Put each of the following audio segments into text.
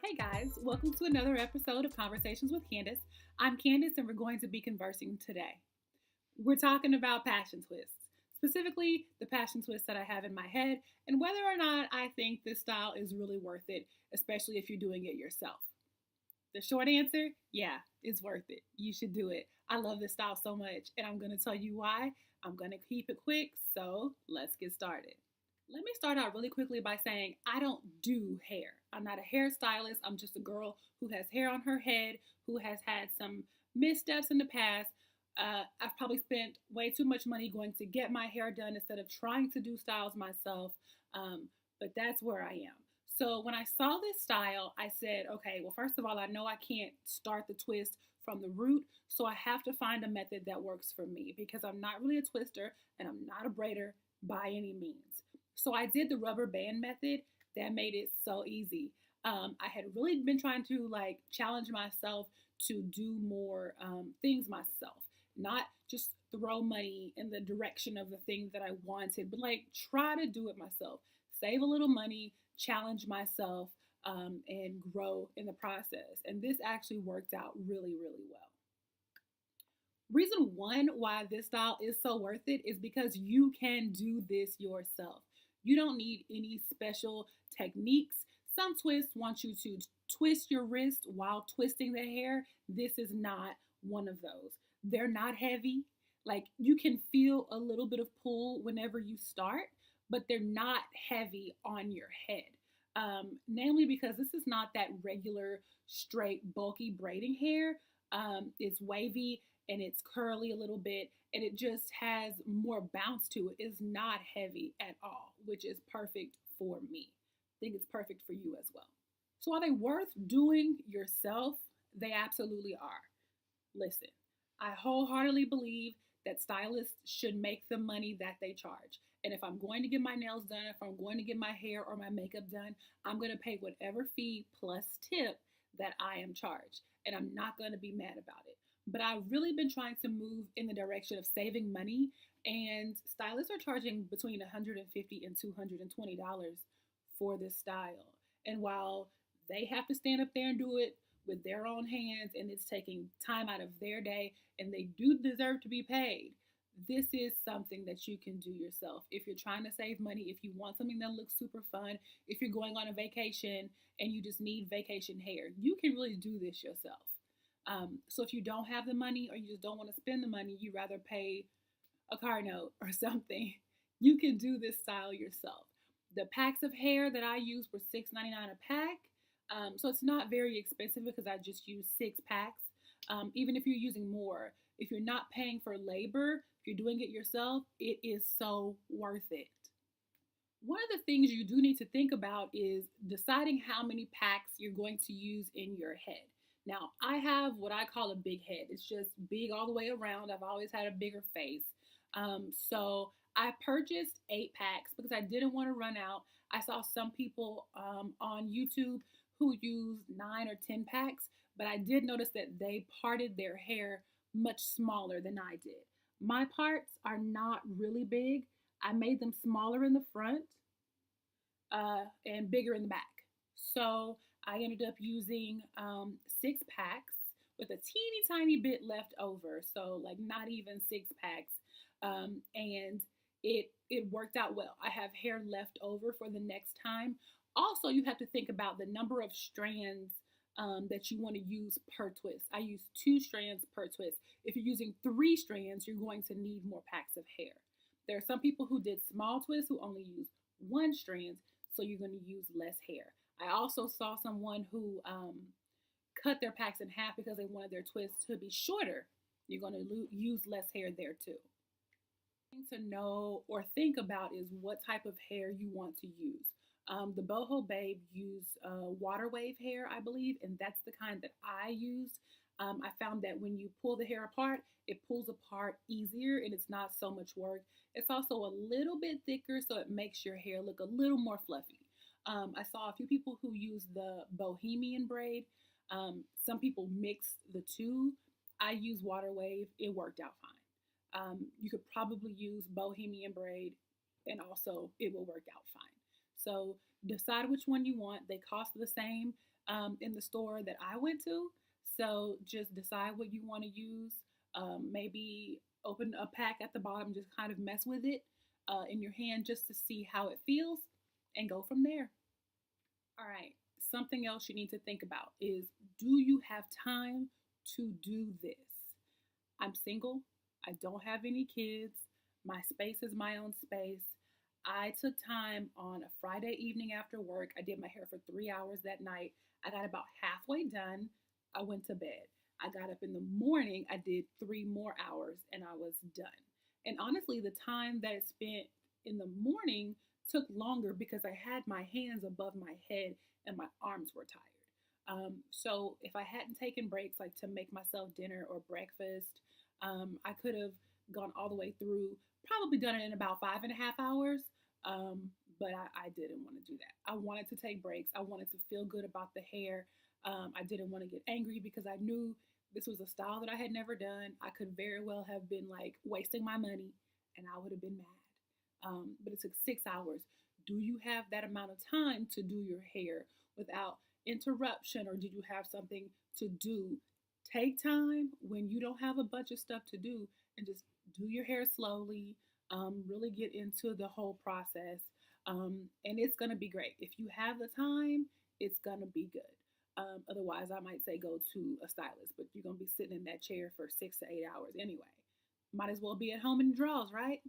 Hey guys, welcome to another episode of Conversations with Candace. I'm Candace and we're going to be conversing today. We're talking about passion twists, specifically the passion twists that I have in my head and whether or not I think this style is really worth it, especially if you're doing it yourself. The short answer, yeah, it's worth it. You should do it. I love this style so much and I'm going to tell you why. I'm going to keep it quick, so let's get started. Let me start out really quickly by saying I don't do hair. I'm not a hairstylist. I'm just a girl who has hair on her head, who has had some missteps in the past. I've probably spent way too much money going to get my hair done instead of trying to do styles myself. But that's where I am. So when I saw this style, I said, okay, well, first of all, I know I can't start the twist from the root. So I have to find a method that works for me because I'm not really a twister and I'm not a braider by any means. So I did the rubber band method. That made it so easy. I had really been trying to like challenge myself to do more things myself, not just throw money in the direction of the things that I wanted, but like try to do it myself, save a little money, challenge myself, and grow in the process. And this actually worked out really, really well. Reason one why this style is so worth it is because you can do this yourself. You don't need any special techniques. Some twists want you to twist your wrist while twisting the hair. This is not one of those. They're not heavy. Like you can feel a little bit of pull whenever you start, but they're not heavy on your head. Namely because this is not that regular, straight, bulky braiding hair. It's wavy and it's curly a little bit and it just has more bounce to it. It's not heavy at all, which is perfect for me. I think it's perfect for you as well. So are they worth doing yourself? They absolutely are. Listen, I wholeheartedly believe that stylists should make the money that they charge. And if I'm going to get my nails done, if I'm going to get my hair or my makeup done, I'm going to pay whatever fee plus tip that I am charged. And I'm not going to be mad about it. But I've really been trying to move in the direction of saving money, and stylists are charging between $150 and $220 for this style. And while they have to stand up there and do it with their own hands, and it's taking time out of their day, and they do deserve to be paid, this is something that you can do yourself. If you're trying to save money, if you want something that looks super fun, if you're going on a vacation and you just need vacation hair, you can really do this yourself. So if you don't have the money or you just don't want to spend the money, you rather pay a car note or something, you can do this style yourself. The packs of hair that I used were $6.99 a pack. So it's not very expensive because I just used 6 packs. Even if you're using more, if you're not paying for labor, if you're doing it yourself, it is so worth it. One of the things you do need to think about is deciding how many packs you're going to use in your head. Now, I have what I call a big head. It's just big all the way around. I've always had a bigger face. So I purchased 8 packs because I didn't want to run out. I saw some people on YouTube who used 9 or 10 packs, but I did notice that they parted their hair much smaller than I did. My parts are not really big. I made them smaller in the front and bigger in the back. So I ended up using 6 packs with a teeny tiny bit left over. So like not even 6 packs. And it worked out well. I have hair left over for the next time. Also, you have to think about the number of strands that you want to use per twist. I use 2 strands per twist. If you're using 3 strands, you're going to need more packs of hair. There are some people who did small twists who only use 1 strand, so you're going to use less hair. I also saw someone who cut their packs in half because they wanted their twists to be shorter. You're going to use less hair there too. To know or think about is what type of hair you want to use. The boho babe used water wave hair, I believe, and that's the kind that I used. I found that when you pull the hair apart, it pulls apart easier and it's not so much work. It's also a little bit thicker, so it makes your hair look a little more fluffy. I saw a few people who use the bohemian braid. Some people mix the two. I use water wave. It worked out fine. You could probably use bohemian braid and also it will work out fine. So decide which one you want. They cost the same. in the store that I went to. So just decide what you want to use. Maybe open a pack at the bottom, just kind of mess with it in your hand just to see how it feels and go from there. All right, something else you need to think about is, do you have time to do this? I'm single, I don't have any kids, my space is my own space. I took time on a Friday evening after work. I did my hair for 3 hours that night. I got about halfway done. I went to bed. I got up in the morning. I did 3 more hours and I was done. And honestly, the time that I spent in the morning took longer because I had my hands above my head and my arms were tired. So if I hadn't taken breaks like to make myself dinner or breakfast, I could have gone all the way through, probably done it in about 5.5 hours. But I didn't want to do that. I wanted to take breaks. I wanted to feel good about the hair. I didn't want to get angry because I knew this was a style that I had never done. I could very well have been like wasting my money and I would have been mad. But it took 6 hours. Do you have that amount of time to do your hair without interruption, or did you have something to do? Take time when you don't have a bunch of stuff to do and just do your hair slowly. Really get into the whole process. And it's going to be great. If you have the time, it's going to be good. Otherwise, I might say go to a stylist, but you're going to be sitting in that chair for 6 to 8 hours anyway. Might as well be at home in the drawers, right?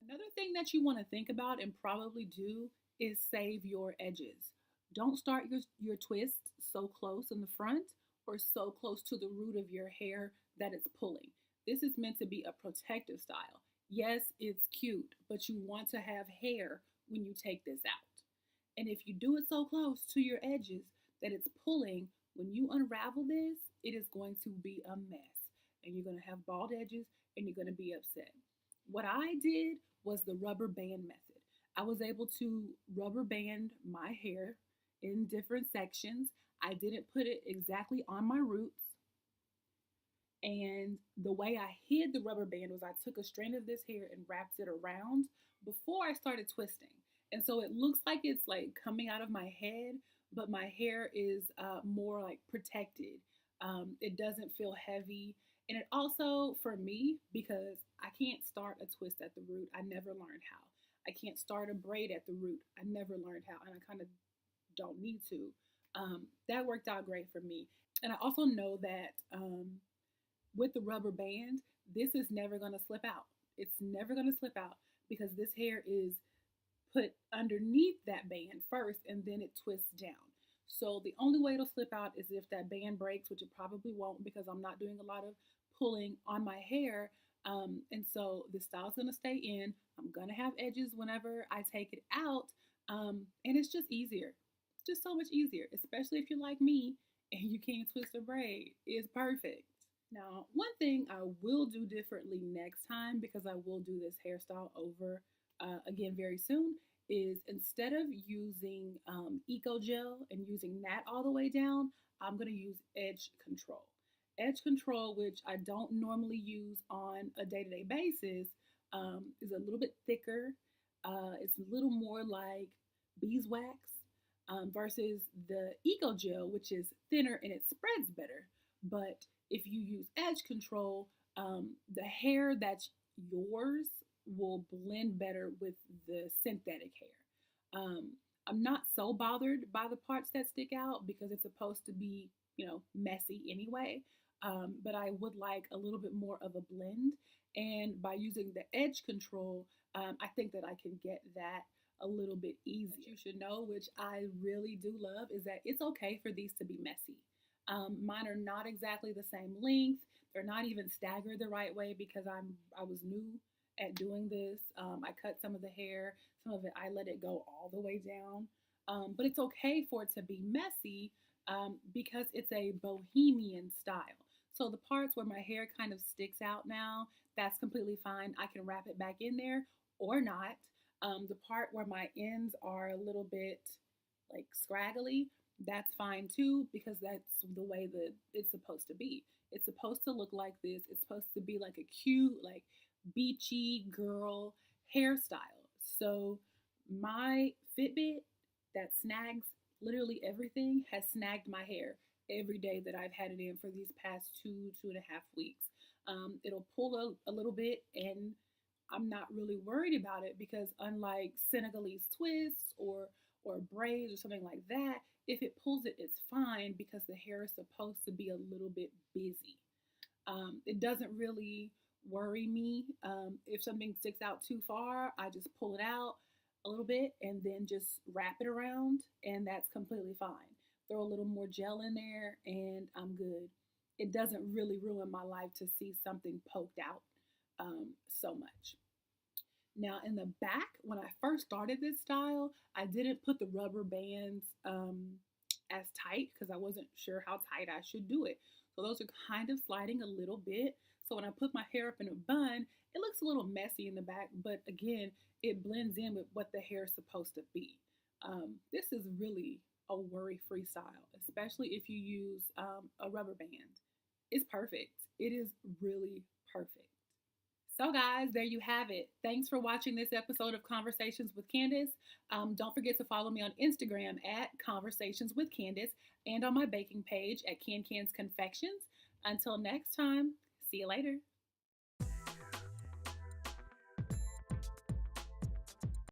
Another thing that you want to think about and probably do is save your edges. Don't start your twists so close in the front or so close to the root of your hair that it's pulling. This is meant to be a protective style. Yes, it's cute, but you want to have hair when you take this out. And if you do it so close to your edges that it's pulling, when you unravel this, it is going to be a mess. And you're going to have bald edges and you're going to be upset. What I did was the rubber band method. I was able to rubber band my hair in different sections. I didn't put it exactly on my roots. And the way I hid the rubber band was I took a strand of this hair and wrapped it around before I started twisting. And so it looks like it's like coming out of my head, but my hair is more like protected. It doesn't feel heavy. And it also, for me, because I can't start a twist at the root, I never learned how. I can't start a braid at the root. I never learned how, and I kind of don't need to. That worked out great for me. And I also know that with the rubber band, this is never going to slip out. It's never going to slip out because this hair is put underneath that band first and then it twists down. So the only way it'll slip out is if that band breaks, which it probably won't because I'm not doing a lot of pulling on my hair. And so the style's going to stay in. I'm going to have edges whenever I take it out. And it's just easier. Just so much easier, especially if you're like me and you can't twist a braid. It's perfect. Now, one thing I will do differently next time, because I will do this hairstyle over again very soon, is instead of using Eco Gel and using that all the way down, I'm going to use Edge Control. Edge Control, which I don't normally use on a day-to-day basis, is a little bit thicker. It's a little more like beeswax versus the Eco Gel, which is thinner and it spreads better. But if you use Edge Control, the hair that's yours will blend better with the synthetic hair. I'm not so bothered by the parts that stick out because it's supposed to be, messy anyway. But I would like a little bit more of a blend. And by using the Edge Control, I think that I can get that a little bit easier. What you should know, which I really do love, is that it's okay for these to be messy. Mine are not exactly the same length. They're not even staggered the right way because I was new at doing this. I cut some of the hair, some of it I let it go all the way down. But it's okay for it to be messy because it's a bohemian style. So the parts where my hair kind of sticks out now, that's completely fine. I can wrap it back in there or not. The part where my ends are a little bit like scraggly, that's fine too, because that's the way that it's supposed to be. It's supposed to look like this. It's supposed to be like a cute, like beachy girl hairstyle. So my Fitbit that snags literally everything has snagged my hair every day that I've had it in for these past 2.5 weeks. It'll pull a little bit, and I'm not really worried about it because unlike Senegalese twists or braids or something like that, if it pulls it, it's fine because the hair is supposed to be a little bit busy. It doesn't really worry me. If something sticks out too far, I just pull it out a little bit and then just wrap it around, and that's completely fine. Throw a little more gel in there, and I'm good. It doesn't really ruin my life to see something poked out so much. Now, in the back, when I first started this style, I didn't put the rubber bands as tight because I wasn't sure how tight I should do it. So those are kind of sliding a little bit. So when I put my hair up in a bun, it looks a little messy in the back, but again, it blends in with what the hair is supposed to be. This is really a worry-free style, especially if you use a rubber band. It's perfect. It is really perfect. So, guys, there you have it. Thanks for watching this episode of Conversations with Candace. Don't forget to follow me on Instagram at Conversations with Candace and on my baking page at Can Can's Confections. Until next time, see you later.